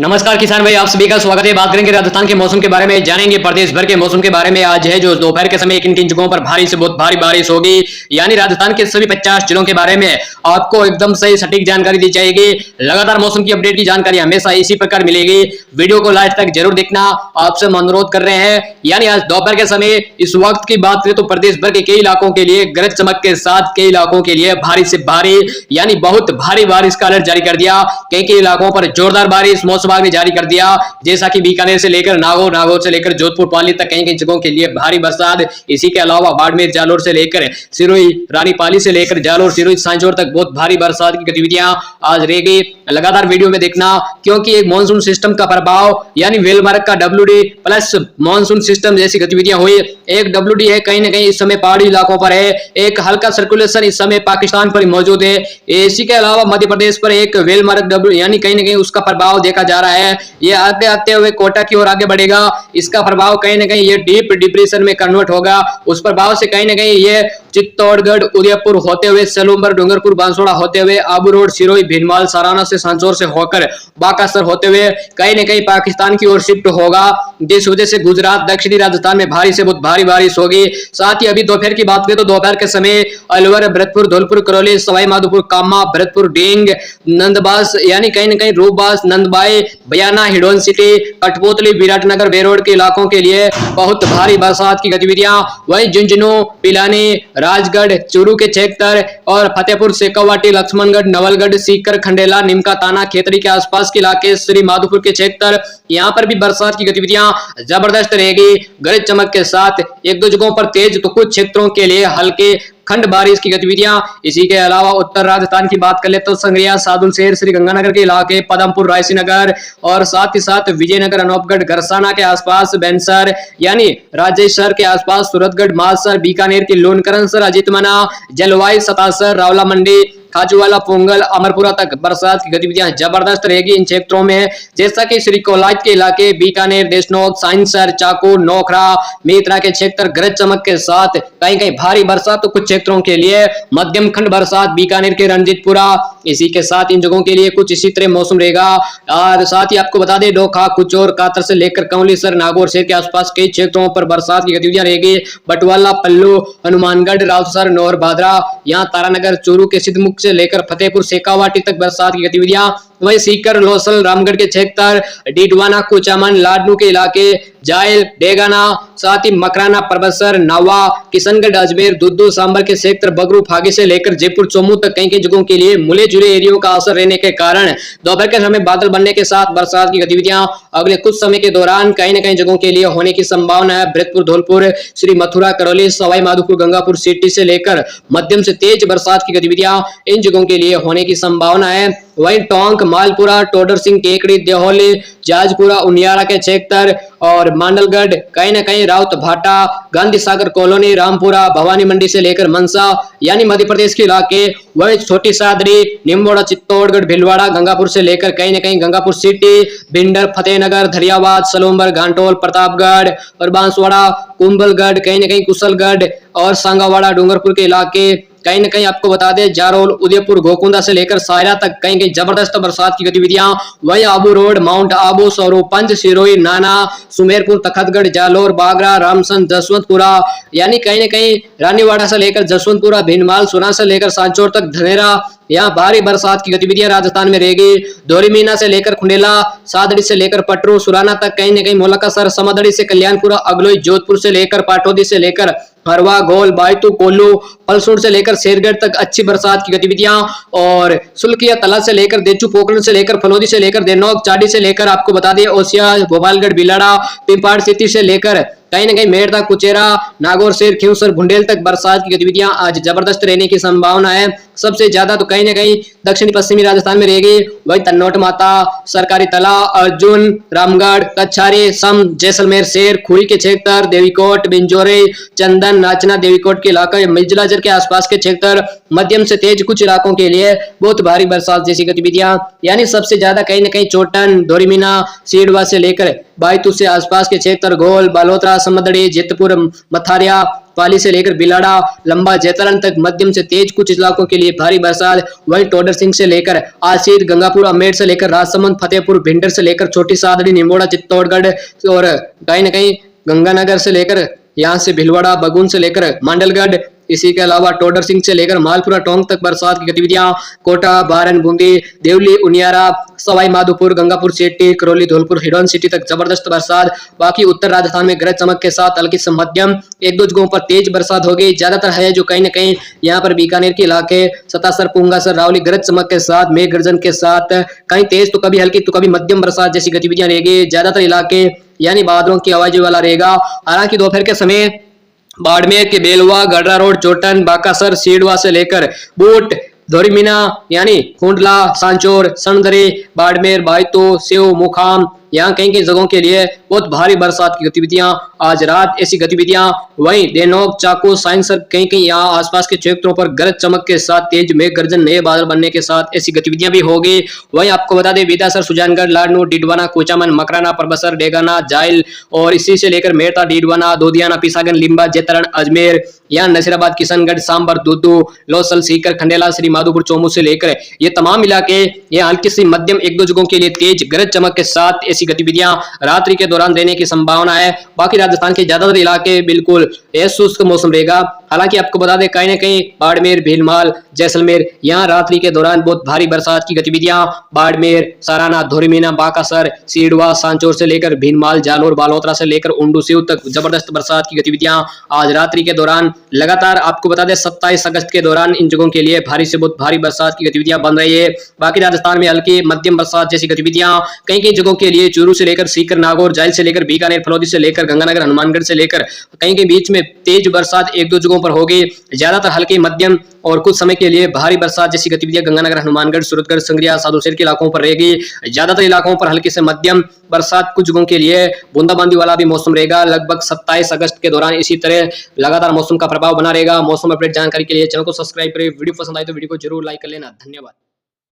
नमस्कार किसान भाई, आप सभी का स्वागत है। बात करेंगे राजस्थान के मौसम के बारे में, जानेंगे प्रदेश भर के मौसम के बारे में। आज है जो दोपहर के समय किन किन जगहों पर भारी से बहुत भारी बारिश होगी, यानी राजस्थान के सभी 50 जिलों के बारे में आपको एकदम सही सटीक जानकारी दी जाएगी। लगातार मौसम की अपडेट की जानकारी हमेशा इसी प्रकार मिलेगी। वीडियो को लास्ट तक जरूर देखना, आपसे हम अनुरोध कर रहे हैं। यानी आज दोपहर के समय इस वक्त की बात करें तो प्रदेश भर के कई इलाकों के लिए गरज चमक के साथ कई इलाकों के लिए भारी से भारी यानी बहुत भारी बारिश का अलर्ट जारी कर दिया। कई इलाकों पर जोरदार बारिश मौसम विभाग ने जारी कर दिया, जैसा कि बीकानेर से लेकर नागौर, नागौर से लेकर जोधपुर पाली तक कई जगहों के लिए भारी बरसात। इसी के अलावा बाड़मेर, जालोर से लेकर सिरोही, रानीपाली से लेकर जालोर, सिरोही, सांचौर तक बहुत भारी बरसात की गतिविधियां आज रहेगी। लगातार वीडियो में देखना, क्योंकि एक मानसून सिस्टम का प्रभाव यानी वेलमार्क का WD प्लस मानसून सिस्टम जैसी गतिविधियां हुई। एक WD है कहीं ना कहीं इस समय पहाड़ी इलाकों पर है, एक हल्का सर्कुलेशन इस समय पाकिस्तान पर मौजूद है। इसी के अलावा मध्य प्रदेश पर एक वेलमार्क W यानी कहीं ना कहीं उसका प्रभाव देखा जा रहा है। ये आते आते हुए कोटा की ओर आगे बढ़ेगा। इसका प्रभाव कहीं ना कहीं ये डीप डिप्रेशन में कन्वर्ट होगा। उस प्रभाव से कहीं ना कहीं ये चित्तौड़गढ़, उदयपुर होते हुए सलूम्बर, डूंगरपुर, बांसवाड़ा होते हुए आबू रोड, सिरोही, भीनमाल, साराना से सांचौर से होकर बाकासर होते हुए कहीं ना कहीं पाकिस्तान की ओर शिफ्ट होगा, जिस वजह से गुजरात, दक्षिणी राजस्थान में भारी से बहुत भारी बारिश होगी। साथ ही अभी दोपहर की बात करें तो दोपहर के समय अलवर, भरतपुर, धौलपुर, करौली, सवाई माधोपुर, कामा, भरतपुर, डेंग, नंदबास यानी कहीं ना कहीं रूपबास, नंदबाई, बयाना, हिडोन सिटी, कठपुतली, विराटनगर, बेरोड के इलाकों के लिए बहुत भारी बरसात की गतिविधियां। वहीं झुंझुनू, पिलानी, राजगढ़, चूरू के क्षेत्र और फतेहपुर, शेखावाटी, लक्ष्मणगढ़, नवलगढ़, सीकर, खंडेला, निमका, ताना, खेतरी के आसपास के इलाके, श्री माधोपुर के क्षेत्र, यहाँ पर भी बरसात की गतिविधियां जबरदस्त रहेगी। गरज चमक के साथ एक दो जगहों पर तेज तो कुछ क्षेत्रों के लिए हल्के खंड बारिश की गतिविधियां। इसी के अलावा उत्तर राजस्थान की बात कर ले तो संग्रिया, सादुलशेर, श्री गंगानगर के इलाके, पदमपुर, रायसीनगर और साथ ही साथ विजयनगर, अनूपगढ़, गरसाना के आसपास, बेंसर यानी राजेसर के आसपास, सूरतगढ़, मालसर, बीकानेर के लोनकरनसर, अजितमना, जलवाई, सतासर, रावला मंडी, खाजूवाला, पोंगल, अमरपुरा तक बरसात की गतिविधियां जबरदस्त रहेगी इन क्षेत्रों में। जैसा कि श्री कोलायत के इलाके, बीकानेर, देशनोक, साइंसर, चाकू, नोखरा, मेत्रा के क्षेत्र गरज चमक के साथ कहीं कहीं भारी बरसात, तो कुछ क्षेत्रों के लिए मध्यम खंड बरसात, बीकानेर के रणजीतपुरा। इसी के साथ इन जगहों के लिए कुछ इसी तरह मौसम रहेगा। और साथ ही आपको बता दें डोखा, कुचौर, कातर से लेकर कंवलीसर, नागौर शहर के आसपास कई क्षेत्रों पर बरसात की गतिविधियां रहेगी। बटवाला, पल्लू, हनुमानगढ़, राउतसर, नौर, भादरा, यहाँ तारानगर, चूरू के सिद्धमुख से लेकर फतेहपुर, शेखावाटी तक बरसात की गतिविधियां। वहीं सीकर, लोसल, रामगढ़ के क्षेत्र, डीडवाना, कुचामन, लाडनू के इलाके, जायल, डेगाना, साथ ही मकराना, परबसर, नावा, किशनगढ़, अजमेर, दुद्दू, सांबर के क्षेत्र, बगरू, फागी से लेकर जयपुर, चोमू तक कई कई जगहों के लिए मुले जुले एरियो का असर रहने के कारण दोपहर के समय बादल बनने के साथ बरसात की गतिविधियां अगले कुछ समय के दौरान कहीं न कहीं जगहों के लिए होने की संभावना है। भरतपुर, धौलपुर, श्री मथुरा, करौली, सवाई माधोपुर, गंगापुर सिटी से लेकर मध्यम से तेज बरसात की गतिविधियां इन जगहों के लिए होने की संभावना है। वहीं टोंक, मालपुरा, टोडर सिंह, केकड़ी, देहौली, जाजपुरा, उनियारा के क्षेत्र और मांडलगढ़, कहीं ना कहीं राउत भाटा, गांधी सागर कॉलोनी, रामपुरा, भवानी मंडी से लेकर मनसा यानी मध्य प्रदेश के इलाके, वही छोटी सादरी, निम्बोड़ा, चित्तौड़गढ़, भिलवाड़ा, गंगापुर से लेकर कहीं ना कहीं गंगापुर सिटी, भिंडर, फतेहनगर, धरियावाद, सलोम्बर, घाटोल, प्रतापगढ़ और बांसवाड़ा, कुंभलगढ़, कहीं ना कहीं कुशलगढ़ और सांगावाड़ा, डूंगरपुर के इलाके, कहीं ना कहीं आपको बता दें जारोल, उदयपुर, गोकुंदा से लेकर सायरा तक कहीं कहीं जबरदस्त बरसात की गतिविधियां। वहीं आबू रोड, माउंट आबू, सौरूपंज, सिरोही, नाना, सुमेरपुर, तखतगढ़, जालोर, बागरा, रामसन, जसवंतपुरा यानी कहीं ना कहीं रानीवाड़ा से लेकर जसवंतपुरा, भीनमाल, सुना से लेकर सांचौर तक, धनेरा, यहाँ भारी बरसात की गतिविधियां राजस्थान में रहेगी। धोरीमीना से लेकर खुंडेला, सादड़ी से लेकर पटरू, सुराना तक कहीं ना कहीं मोलकासर, समदड़ी से कल्याणपुरा, अगलोई, जोधपुर से लेकर पाटौदी से लेकर हरवा, गोल, बायतू, कोल्लू, पलसूर से लेकर शेरगढ़ तक अच्छी बरसात की गतिविधियां। और सुल्किया, तला से लेकर देचू, पोखरण से लेकर फलोदी से लेकर देनौक, चाडी से लेकर आपको बता दें ओसिया, भोपालगढ़, बिलाड़ा, पिंपाड़ सिटी से लेकर कहीं ना कहीं मेड़ता, कुचेरा, नागौर, शेर, खिवसर, भुंडेल तक बरसात की गतिविधियां आज जबरदस्त रहने की संभावना है। सबसे ज्यादा तो कहीं ना कहीं दक्षिणी पश्चिमी राजस्थान में रहेगी। वही तन्नौट माता, सरकारी तला, अर्जुन, रामगढ़, कच्छारी, सम, जैसलमेर, शेर, खुरी के क्षेत्र, देवीकोट, बिंजोरे, चंदन, नाचना, देवीकोट के इलाका, मिर्जलाजर के आसपास के क्षेत्र, मध्यम से तेज कुछ इलाकों के लिए बहुत भारी बरसात जैसी गतिविधियां। यानी सबसे ज्यादा कहीं ना कहीं चोटन, धोरीमीना, सीडवा से लेकर बायतू से आसपास के क्षेत्र, घोल, बालोतरा, समदड़ी, जितपुर, मथारिया पाली से लेकर बिलाड़ा लंबा जैतरन तक मध्यम से तेज, कुछ इलाकों के लिए भारी बरसात। वहीं टोडर सिंह से लेकर आसीद, गंगापुर, अमेर से लेकर राजसमंद, फतेहपुर, भिंडर से लेकर छोटी सादड़ी, निमोड़ा, चित्तौड़गढ़ और कहीं न कहीं गंगानगर से लेकर यहाँ से भिलवाड़ा, बगुन से लेकर मांडलगढ़, इसी के अलावा टोडर सिंह से लेकर मालपुरा टोंक तक बरसात की गतिविधियां। कोटा, बारन, बूंदी, देवली, उनियारा, सवाई माधोपुर, गंगापुर सिटी, करौली, धौलपुर, हिडौन सिटी तक जबरदस्त बरसात। बाकी उत्तर राजस्थान में गरज चमक के साथ हल्की से मध्यम, एक दो जगहों पर तेज बरसात होगी। ज्यादातर है जो कहीं न कहीं यहाँ पर बीकानेर के इलाके, सतासर, पुंगासर, रावली गरज चमक के साथ, मेघ गर्जन के साथ, कहीं तेज तो कभी हल्की तो कभी मध्यम बरसात जैसी गतिविधियां रहेगी। ज्यादातर इलाके यानी बादलों की आवाज वाला रहेगा। हालांकि दोपहर के समय बाड़मेर के बेलवा, गडरा रोड, चोटन, बाकासर, सीडवा से लेकर बूट, धोरीमीना यानी कुंडला, सांचौर, सनदरी, बाड़मेर, बायतो, सेव, मुखाम, यहाँ कहीं कहीं जगहों के लिए बहुत भारी बरसात की गतिविधियां आज रात, ऐसी गतिविधियां। वहीं देनोक, चाको, साइंसर, कहीं कहीं यहाँ आसपास के क्षेत्रों पर गरज चमक के साथ तेज मेघ गर्जन, नए बादल बनने के साथ ऐसी गतिविधियां भी होगी। वहीं आपको बता दें विदासर, सुजानगढ़, लाडनू, डिडवाना, कोचामन, मकराना, परबसर, डेगाना, जाइल और इसी से लेकर मेड़ता, डिडवाना, दोदियाना, पिसागन, लिम्बा, जेतरण, अजमेर, यहाँ नसीराबाद, किशनगढ़, सांबर, दुदू, लोसल, सीकर, खंडेला, श्री माधोपुर, चोमू से लेकर ये तमाम इलाके ये हल्की सी मध्यम एक दो जगहों के लिए तेज गरज चमक के साथ ऐसी गतिविधियां रात्रि के दौरान रहने की संभावना है। बाकी राजस्थान के ज्यादातर इलाके बिल्कुल शुष्क मौसम रहेगा। हालांकि आपको बता दें कहीं न कहीं बाड़मेर, भीलमाल, जैसलमेर यहाँ रात्रि के दौरान बहुत भारी बरसात की गतिविधियां। बाड़मेर, साराना, धोरीमीना, बाकासर, सीडवा, सांचौर से लेकर भीलमाल, जालोर, बालोतरा से लेकर उंडू सिव तक जबरदस्त बरसात की गतिविधियां आज रात्रि के दौरान लगातार। आपको बता दें 27 अगस्त के दौरान इन जगहों के लिए भारी से बहुत भारी बरसात की गतिविधियां बन रही है। बाकी राजस्थान में हल्की मध्यम बरसात जैसी गतिविधियां कई कई जगहों के लिए चूरू से लेकर सीकर, नागौर, जाइल से लेकर बीकानेर, फलौदी से लेकर गंगानगर, हनुमानगढ़ से लेकर कहीं के बीच में तेज बरसात एक दो जगहों पर होगी। ज्यादातर हल्की मध्यम और कुछ समय के लिए भारी बरसात जैसी गतिविधियां गंगानगर, हनुमानगढ़, सूरतगढ़, संग्रिया, साधुशेर के इलाकों पर रहेगी। ज्यादातर इलाकों पर हल्की से मध्यम बरसात, कुछ जगहों के लिए बूंदाबांदी वाला भी मौसम रहेगा। लगभग 27 अगस्त के दौरान इसी तरह लगातार मौसम का प्रभाव बना रहेगा। मौसम अपडेट जानकारी के लिए चैनल को सब्सक्राइब करें। वीडियो पसंद आए तो वीडियो को जरूर लाइक कर लेना। धन्यवाद।